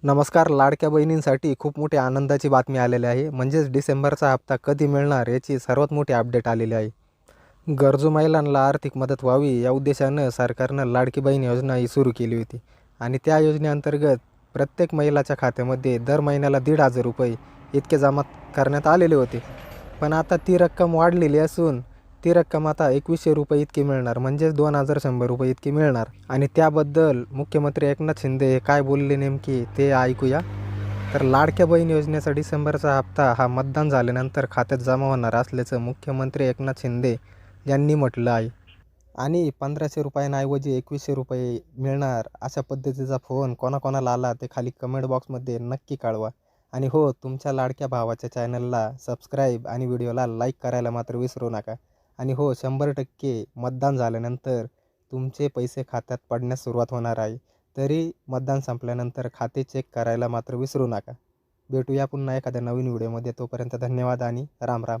नमस्कार. लाडक्या बहिणींसाठी खूप मोठी आनंदाची बातमी आलेली आहे. म्हणजेच डिसेंबरचा हप्ता कधी मिळणार याची सर्वात मोठी अपडेट आलेली आहे. गरजू महिलांना आर्थिक मदत व्हावी या उद्देशानं सरकारनं लाडकी बहीण योजना ही सुरू केली होती आणि त्या योजनेअंतर्गत प्रत्येक महिलाच्या खात्यामध्ये दर महिन्याला ₹1,500 इतके जमा करण्यात आलेले होते. पण आता ती रक्कम वाढलेली असून ती रक्कम आता ₹2,100 इतकी मिळणार, म्हणजेच ₹2,100 इतकी मिळणार. आणि त्याबद्दल मुख्यमंत्री एकनाथ शिंदे हे काय बोलले नेमके ते ऐकूया. तर लाडक्या बहीण योजनेचा डिसेंबरचा हप्ता हा मतदान झाल्यानंतर खात्यात जमा होणार असल्याचं मुख्यमंत्री एकनाथ शिंदे यांनी म्हटलं आहे. आणि ₹1,500 ₹2,100 मिळणार अशा पद्धतीचा फोन कोणाकोणाला आला ते खाली कमेंट बॉक्समध्ये नक्की कळवा. आणि हो, तुमच्या लाडक्या भावाच्या चॅनलला सबस्क्राईब आणि व्हिडिओला लाईक करायला मात्र विसरू नका. आणि हो, 100% मतदान झाल्यानंतर तुमचे पैसे खात्यात पडण्यास सुरुवात होणार आहे. तरी मतदान संपल्यानंतर खाते चेक करायला मात्र विसरू नका. भेटूया पुन्हा एखाद्या नवीन व्हिडिओमध्ये. तोपर्यंत धन्यवाद आणि राम राम.